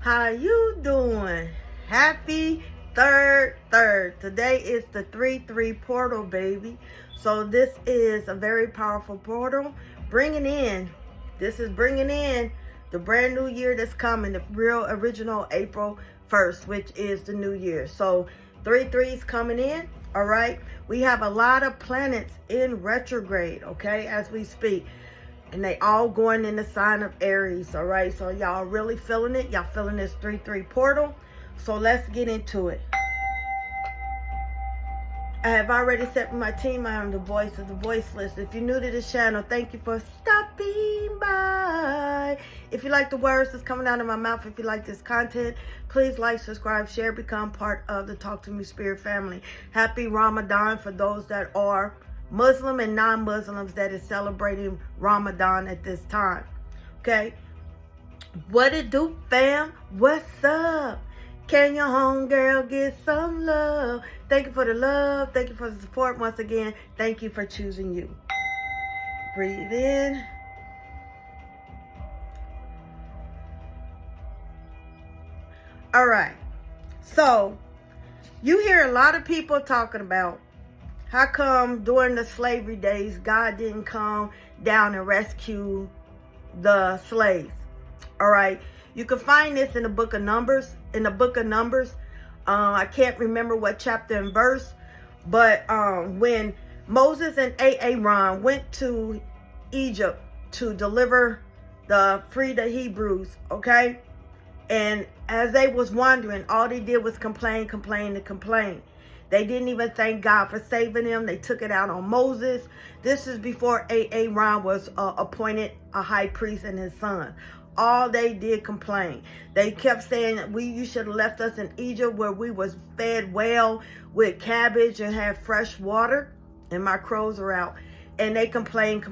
How you doing? Happy third. Today is the 3-3 portal, baby. So this is a very powerful portal. Bringing in the brand new year that's coming, the real original April 1st, which is the new year. So 3-3 is coming in. All right. We have a lot of planets in retrograde, okay, as we speak. And they all going in the sign of Aries, all right? So y'all really feeling it. Y'all feeling this 3-3 portal. So let's get into it. I have already set my team. I am the voice of the voiceless. If you're new to this channel, thank you for stopping by. If you like the words that's coming out of my mouth, if you like this content, please like, subscribe, share, become part of the Talk to Me Spirit family. Happy Ramadan for those that are Muslim and non-Muslims that is celebrating Ramadan at this time. Okay. What it do, fam? What's up? Can your homegirl get some love? Thank you for the love. Thank you for the support. Once again, thank you for choosing you. Breathe in. All right. So, you hear a lot of people talking about how come during the slavery days, God didn't come down and rescue the slaves? All right. You can find this in the book of Numbers. I can't remember what chapter and verse, but when Moses and Aaron went to Egypt to free the Hebrews, okay? And as they was wandering, all they did was complain. They didn't even thank God for saving them. They took it out on Moses. This is before Aaron was appointed a high priest and his son. All they did complain. They kept saying, you should have left us in Egypt where we was fed well with cabbage and had fresh water. And my crows are out. And they complain.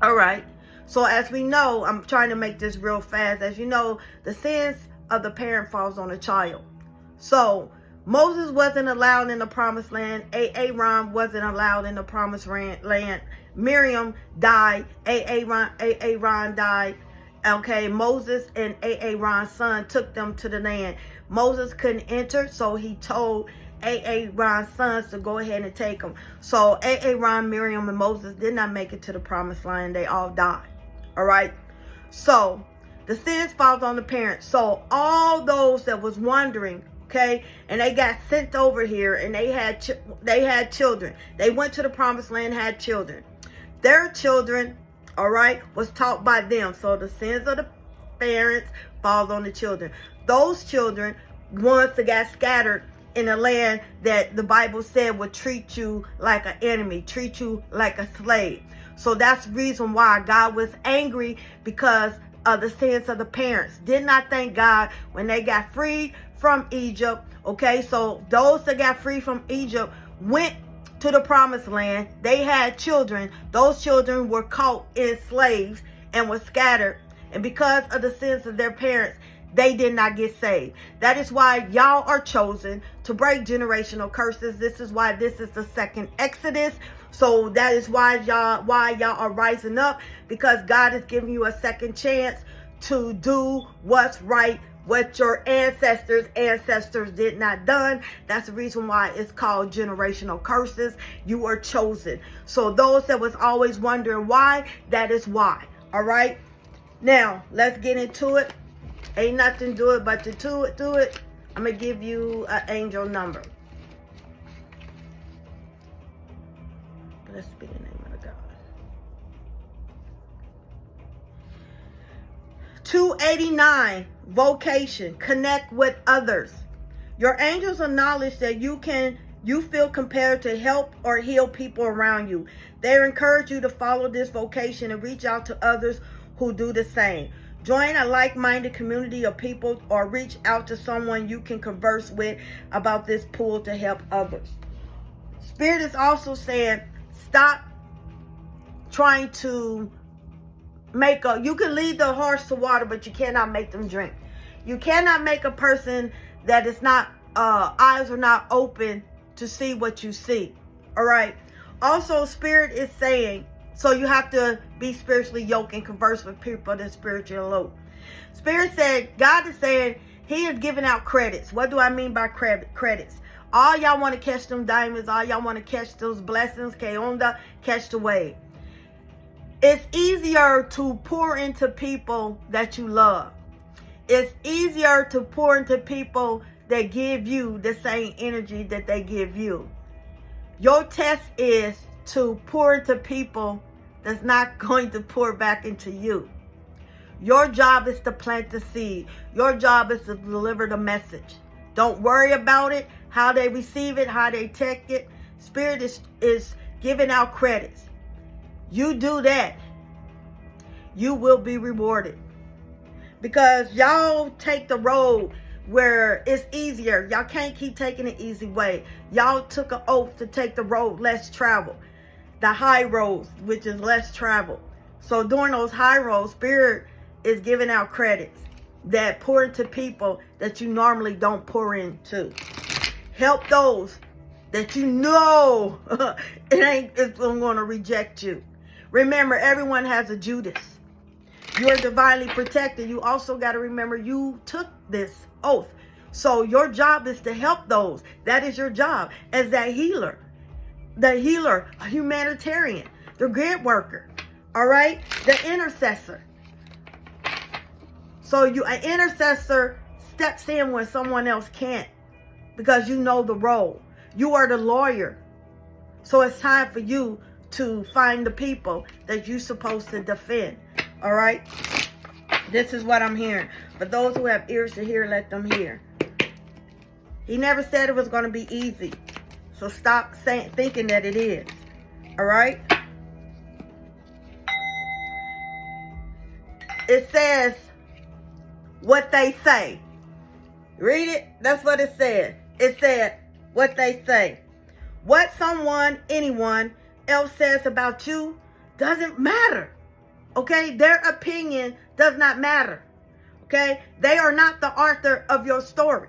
All right. So as we know, I'm trying to make this real fast. As you know, the sins of the parent falls on the child. So Moses wasn't allowed in the promised land. Aaron wasn't allowed in the promised land. Miriam died. Aaron died. Okay, Moses and Aaron's son took them to the land. Moses couldn't enter, so he told Aaron's sons to go ahead and take them. So Aaron, Miriam, and Moses did not make it to the promised land. They all died. All right. So the sins falls on the parents. So all those that was wandering, okay, and they got sent over here, and they had children. They went to the promised land, had children. Their children, all right, was taught by them. So the sins of the parents falls on the children. Those children, ones that got scattered in a land that the Bible said would treat you like an enemy, treat you like a slave. So that's the reason why God was angry, because of the sins of the parents. Did not thank God when they got freed from Egypt. Okay, so those that got free from Egypt went to the promised land. They had children. Those children were caught in slaves and were scattered. And because of the sins of their parents, they did not get saved. That is why y'all are chosen to break generational curses. This is why this is the second Exodus. So that is why y'all are rising up, because God is giving you a second chance to do what's right, what your ancestors did not done. That's the reason why it's called generational curses. You are chosen. So those that was always wondering why, that is why. All right. Now let's get into it. Ain't nothing to it but to do it. I'm gonna give you an angel number. Blessed be the name of the God. 289, vocation, connect with others. Your angels acknowledge that you feel compelled to help or heal people around you. They encourage you to follow this vocation and reach out to others who do the same. Join a like-minded community of people, or reach out to someone you can converse with about this pool to help others. Spirit is also saying, stop trying to you can lead the horse to water, but you cannot make them drink. You cannot make a person that is not, eyes are not open to see what you see. All right. Also, Spirit is saying, so you have to be spiritually yoked and converse with people that's spiritually low. Spirit said, God is saying he is giving out credits. What do I mean by credits? All y'all want to catch them diamonds. All y'all want to catch those blessings. Catch the wave. It's easier to pour into people that you love. It's easier to pour into people that give you the same energy that they give you. Your test is to pour into people that's not going to pour back into you. Your job is to plant the seed. Your job is to deliver the message. Don't worry about it, how they receive it, how they take it. Spirit is giving out credits. You do that, you will be rewarded. Because y'all take the road where it's easier. Y'all can't keep taking the easy way. Y'all took an oath to take the road less traveled. The high roads, which is less traveled. So during those high roads, Spirit is giving out credits that pour into people that you normally don't pour into. Help those that you know it's going to reject you. Remember, everyone has a Judas. You're divinely protected. You also got to remember you took this oath. So your job is to help those. That is your job as that healer. The healer, a humanitarian, the grid worker, all right? The intercessor. So an intercessor steps in when someone else can't because you know the role. You are the lawyer. So it's time for you to find the people that you're supposed to defend. All right? This is what I'm hearing. For those who have ears to hear, let them hear. He never said it was going to be easy. So stop thinking that it is. All right? It says what they say. Read it. That's what it said. It said what they say. What anyone else says about you doesn't matter. Okay? Their opinion does not matter. Okay? They are not the author of your story.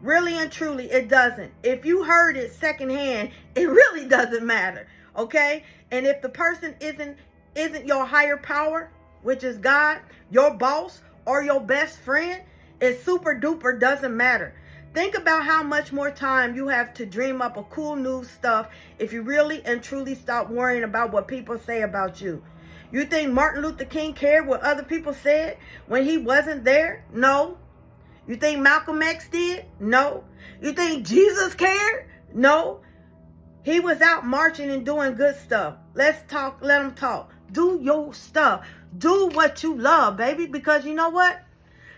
Really and truly, it doesn't. If you heard it secondhand, it really doesn't matter. Okay? And if the person isn't your higher power, which is God, your boss, or your best friend, it super duper doesn't matter. Think about how much more time you have to dream up a cool new stuff if you really and truly stop worrying about what people say about you. You think Martin Luther King cared what other people said when he wasn't there? No. You think Malcolm X did? No. You think Jesus cared? No. He was out marching and doing good stuff. Let's talk. Let him talk. Do your stuff. Do what you love, baby. Because you know what?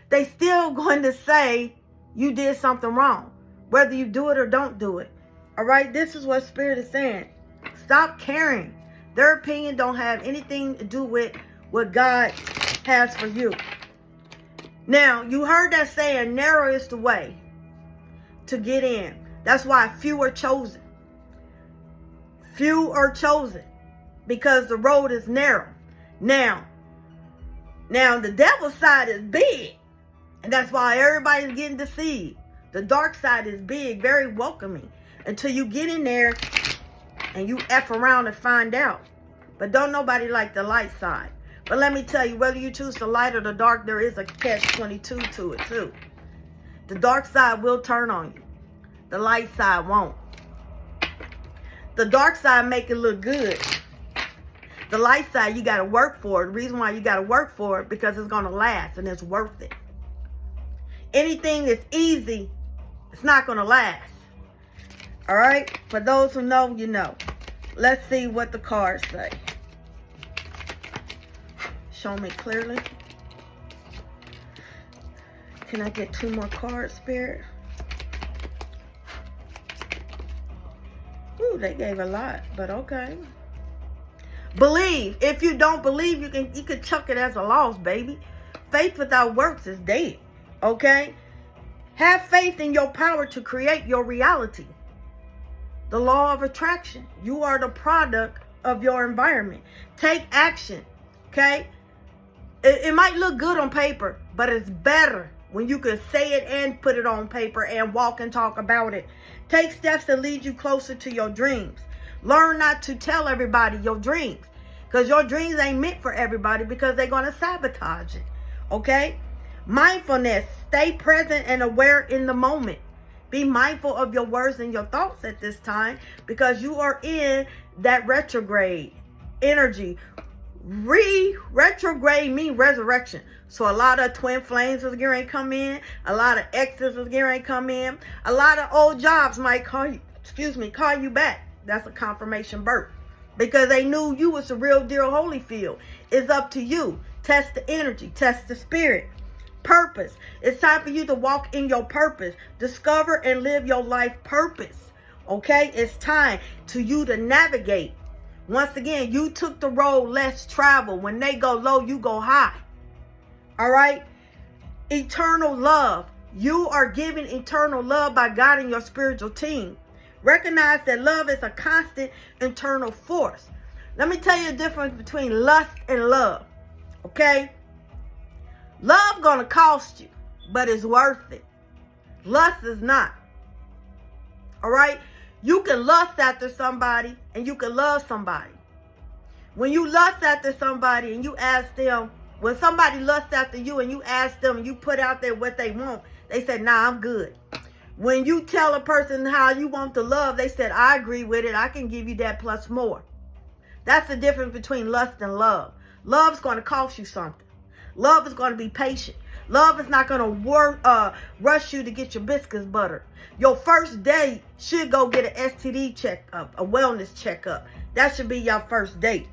They still going to say you did something wrong. Whether you do it or don't do it. All right? This is what Spirit is saying. Stop caring. Their opinion don't have anything to do with what God has for you. Now, you heard that saying, narrow is the way to get in. That's why few are chosen. Few are chosen because the road is narrow. Now the devil's side is big, and that's why everybody's getting deceived. The dark side is big, very welcoming, until you get in there and you F around and find out. But don't nobody like the light side. But let me tell you, whether you choose the light or the dark, there is a catch-22 to it too. The dark side will turn on you. The light side won't. The dark side make it look good. The light side, you got to work for it. The reason why you got to work for it, because it's going to last and it's worth it. Anything that's easy, it's not going to last. All right? For those who know, you know. Let's see what the cards say. Show me clearly. Can I get 2 more cards, Spirit? Ooh, they gave a lot, but okay. Believe. If you don't believe, you can chuck it as a loss, baby. Faith without works is dead. Okay? Have faith in your power to create your reality. The law of attraction. You are the product of your environment. Take action. Okay? It might look good on paper, but it's better when you can say it and put it on paper and walk and talk about it. Take steps that lead you closer to your dreams. Learn not to tell everybody your dreams, because your dreams ain't meant for everybody, because they're going to sabotage it. Okay? Mindfulness. Stay present and aware in the moment. Be mindful of your words and your thoughts at this time because you are in that retrograde energy. Retrograde means resurrection. So a lot of twin flames is getting ready to come in. A lot of exes is getting ready to come in. A lot of old jobs might call you back. That's a confirmation birth. Because they knew you was the real deal Holyfield. It's up to you. Test the energy. Test the spirit. Purpose. It's time for you to walk in your purpose. Discover and live your life purpose. Okay? It's time to you to navigate. Once again, you took the road less traveled. When they go low, you go high. All right? Eternal love. You are giving eternal love by guiding your spiritual team. Recognize that love is a constant internal force. Let me tell you the difference between lust and love. Okay? Love gonna cost you, but it's worth it. Lust is not. All right? You can lust after somebody and you can love somebody. When you lust after somebody and you ask them, when somebody lusts after you and you ask them and you put out there what they want, they say, nah, I'm good. When you tell a person how you want to love, they said, I agree with it. I can give you that plus more. That's the difference between lust and love. Love's going to cost you something. Love is going to be patient. Love is not going to rush you to get your biscuits buttered. Your first date should go get an STD checkup, a wellness checkup. That should be your first date.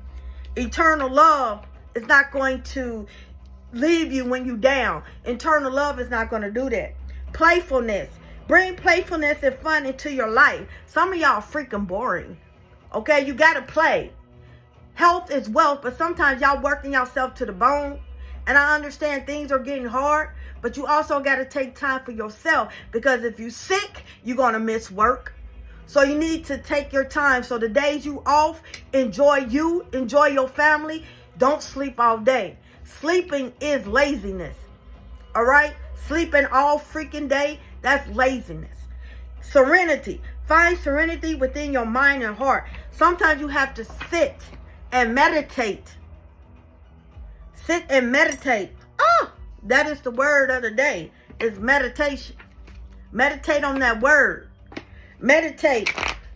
Eternal love is not going to leave you when you're down. Eternal love is not going to do that. Playfulness. Bring playfulness and fun into your life. Some of y'all freaking boring. Okay, you got to play. Health is wealth, but sometimes y'all working yourself to the bone. And I understand things are getting hard, but you also got to take time for yourself because if you're sick, you're going to miss work. So you need to take your time. So the days you off, enjoy you, enjoy your family. Don't sleep all day. Sleeping is laziness. All right? Sleeping all freaking day, that's laziness. Serenity. Find serenity within your mind and heart. Sometimes you have to sit and meditate. Sit and meditate. Oh, that is the word of the day. Is meditation. Meditate on that word. Meditate.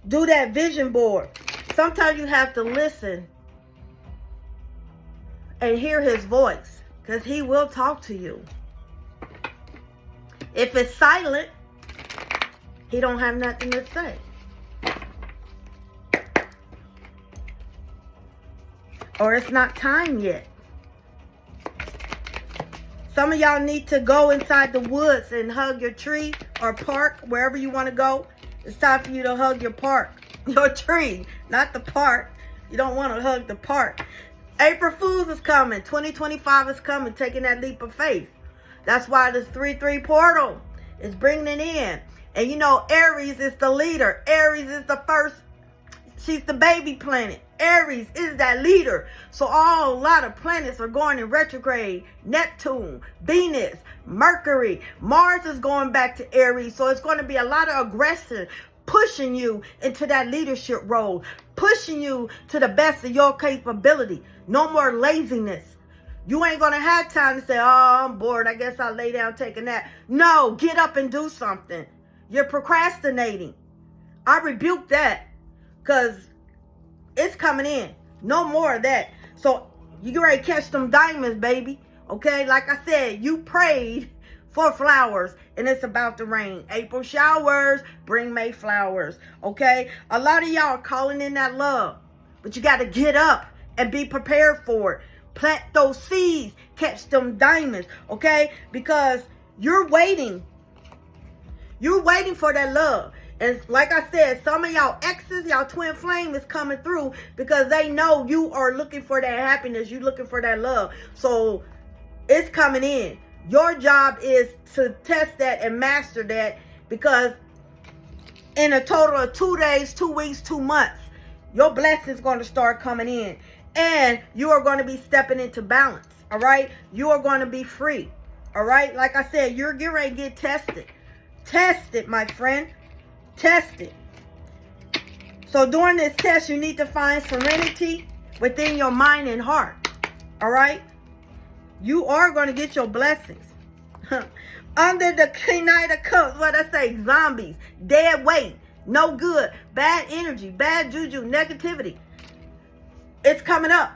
Do that vision board. Sometimes you have to listen and hear his voice because he will talk to you. If it's silent, he don't have nothing to say. Or it's not time yet. Some of y'all need to go inside the woods and hug your tree or park, wherever you want to go. It's time for you to hug your park. Your tree, not the park. You don't want to hug the park. April Fools is coming. 2025 is coming, taking that leap of faith. That's why this 3-3 portal is bringing it in. And you know, Aries is the leader. Aries is the first. She's the baby planet. Aries is that leader. So a lot of planets are going in retrograde. Neptune, Venus, Mercury, Mars is going back to Aries. So it's going to be a lot of aggression pushing you into that leadership role, pushing you to the best of your capability. No more laziness. You ain't going to have time to say, oh, I'm bored. I guess I'll lay down, take a nap. No, get up and do something. You're procrastinating. I rebuke that because it's coming in. No more of that. So you get ready to catch them diamonds, baby. Okay? Like I said, you prayed for flowers and it's about to rain. April showers bring May flowers. Okay? A lot of y'all are calling in that love. But you got to get up and be prepared for it. Plant those seeds. Catch them diamonds. Okay? Because you're waiting. You're waiting for that love. And like I said, some of y'all exes, y'all twin flame is coming through because they know you are looking for that happiness. You're looking for that love. So it's coming in. Your job is to test that and master that because in a total of 2 days, 2 weeks, 2 months, your blessings going to start coming in. And you are going to be stepping into balance. All right? You are going to be free. All right? Like I said, you're getting ready to get tested. Test it, my friend. Test it. So during this test, you need to find serenity within your mind and heart. All right? You are going to get your blessings. Under the Knight of Cups, what I say, zombies, dead weight, no good, bad energy, bad juju, negativity. It's coming up.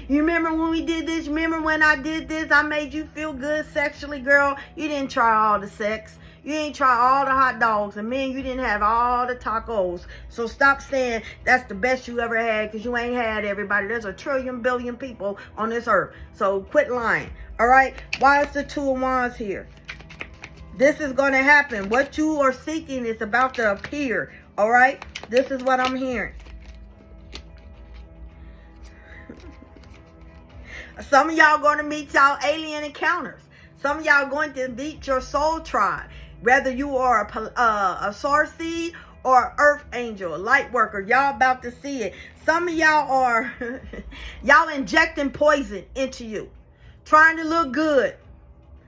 You remember when we did this? Remember when I did this? I made you feel good sexually, girl. You didn't try all the sex. You didn't try all the hot dogs. And man, you didn't have all the tacos. So stop saying that's the best you ever had, because you ain't had everybody. There's a trillion billion people on this earth. So quit lying. All right? Why is the Two of Wands here? This is going to happen. What you are seeking is about to appear. All right? This is what I'm hearing. Some of y'all going to meet y'all alien encounters. Some of y'all going to meet your soul tribe. Whether you are a Starseed or earth angel, a light worker, y'all about to see it. Some of y'all are, y'all injecting poison into you. Trying to look good.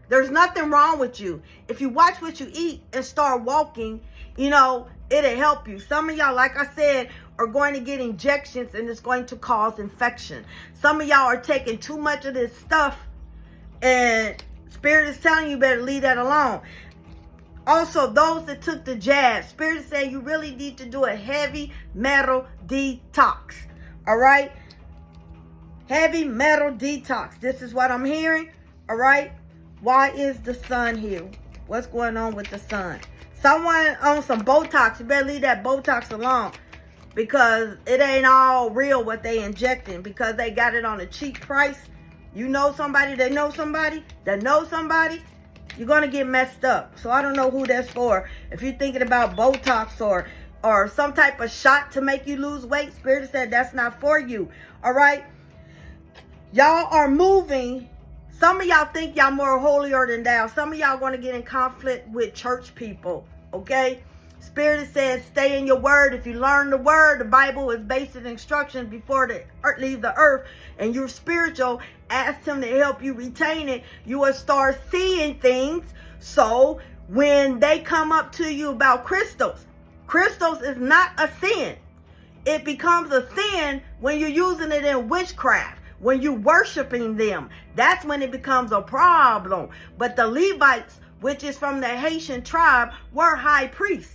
There's nothing wrong with you. If you watch what you eat and start walking, you know, it'll help you. Some of y'all, like I said, are going to get injections and it's going to cause infection. Some of y'all are taking too much of this stuff and Spirit is telling you better leave that alone. Also, those that took the jab, Spirit is saying you really need to do a heavy metal detox. All right? Heavy metal detox. This is what I'm hearing. All right? Why is the sun here? What's going on with the sun? Someone on some Botox, you better leave that Botox alone. Because it ain't all real what they injecting. Because they got it on a cheap price. You know somebody that knows somebody that knows somebody, you're going to get messed up. So I don't know who that's for. If you're thinking about Botox or some type of shot to make you lose weight, Spirit said that's not for you. All right? Y'all are moving. Some of y'all think y'all more holier than thou. Some of y'all going to get in conflict with church people. Okay? Spirit says stay in your word. If you learn the word, the Bible is basic instructions before they leave the earth, and you're spiritual, ask him to help you retain it. You will start seeing things. So when they come up to you about crystals is not a sin. It becomes a sin when you're using it in witchcraft, when you're worshiping them. That's when it becomes a problem. But the Levites, which is from the Haitian tribe, were high priests.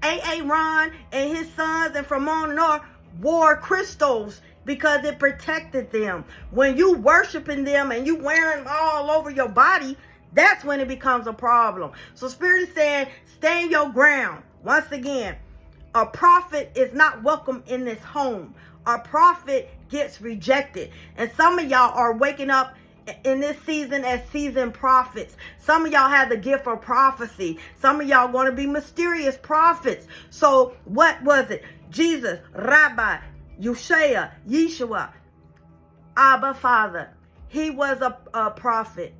Aaron and his sons and from on north wore crystals because it protected them. When you worshiping them and you wearing them all over your body, that's when it becomes a problem. So Spirit is saying, stand your ground. Once again, a prophet is not welcome in this home. A prophet gets rejected. And some of y'all are waking up in this season as seasoned prophets. Some of y'all have the gift of prophecy. Some of y'all going to be mysterious prophets. So what was it? Jesus, Rabbi, Yeshua, Abba, Father. He was a prophet.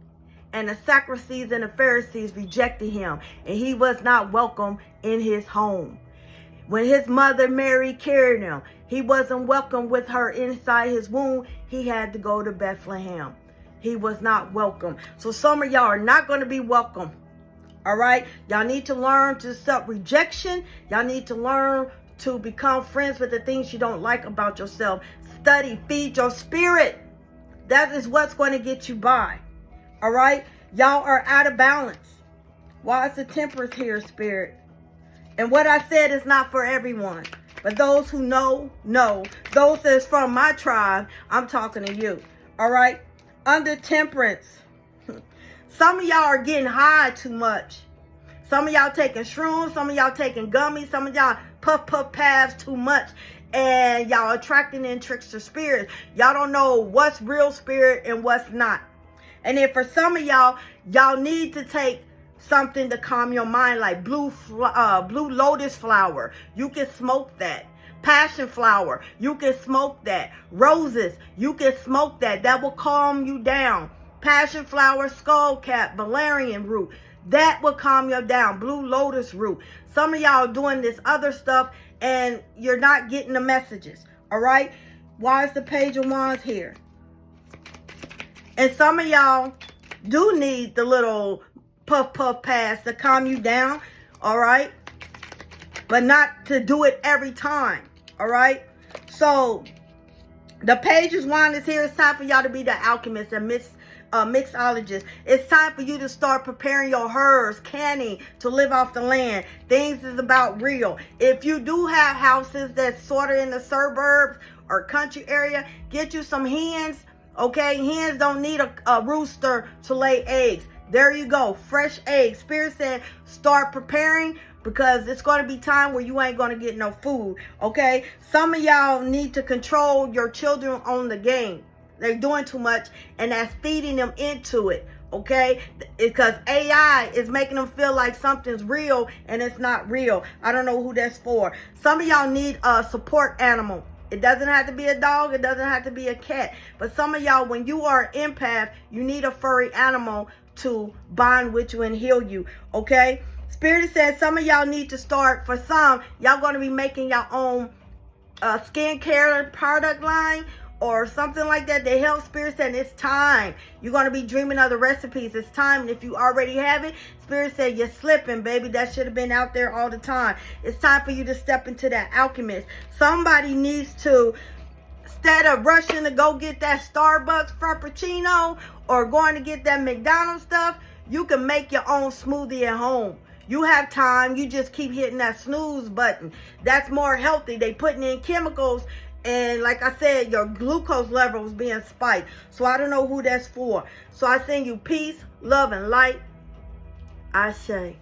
And the Sadducees and the Pharisees rejected him. And he was not welcome in his home. When his mother Mary carried him, he wasn't welcome with her inside his womb. He had to go to Bethlehem. He was not welcome. So some of y'all are not going to be welcome. All right? Y'all need to learn to accept rejection. Y'all need to learn to become friends with the things you don't like about yourself. Study, feed your spirit. That is what's going to get you by. All right? Y'all are out of balance. Why is the Temperance here, Spirit? And what I said is not for everyone. But those who know. Those that's from my tribe, I'm talking to you. All right? Under Temperance, some of y'all are getting high too much. Some of y'all taking shrooms. Some of y'all taking gummies. Some of y'all puff pads too much. And y'all attracting in trickster spirits. Y'all don't know what's real spirit and what's not. And then for some of y'all, y'all need to take something to calm your mind, like blue lotus flower. You can smoke that. Passion flower, you can smoke that. Roses, you can smoke that. That will calm you down. Passion flower, skullcap, valerian root, that will calm you down. Blue lotus root. Some of y'all doing this other stuff and you're not getting the messages. All right? Why is the Page of Wands here? And some of y'all do need the little puff pads to calm you down. All right? But not to do it every time. All right? So, the Page of Wands is here. It's time for y'all to be the alchemist, the mixologists. It's time for you to start preparing your herbs, canning to live off the land. Things is about real. If you do have houses that's sort of in the suburbs or country area, get you some hens. Okay, hens don't need a rooster to lay eggs. There you go, fresh eggs. Spirit said start preparing, because it's going to be time where you ain't going to get no food. Okay, some of y'all need to control your children on the game. They're doing too much, and that's feeding them into it. Okay, because AI is making them feel like something's real and it's not real. I don't know who that's for. Some of y'all need a support animal. It doesn't have to be a dog. It doesn't have to be a cat. But some of y'all, when you are an empath, you need a furry animal to bond with you and heal you. Okay, Spirit says some of y'all need to start. For some, y'all going to be making your own skincare product line or something like that. The health. Spirit said it's time. You're going to be dreaming of the recipes. It's time. And if you already have it, Spirit said you're slipping, baby. That should have been out there all the time. It's time for you to step into that alchemist. Somebody needs to, instead of rushing to go get that Starbucks Frappuccino or going to get that McDonald's stuff, you can make your own smoothie at home. You have time. You just keep hitting that snooze button. That's more healthy. They putting in chemicals, and like I said, your glucose level is being spiked. So I don't know who that's for. So I send you peace, love, and light. Ashe.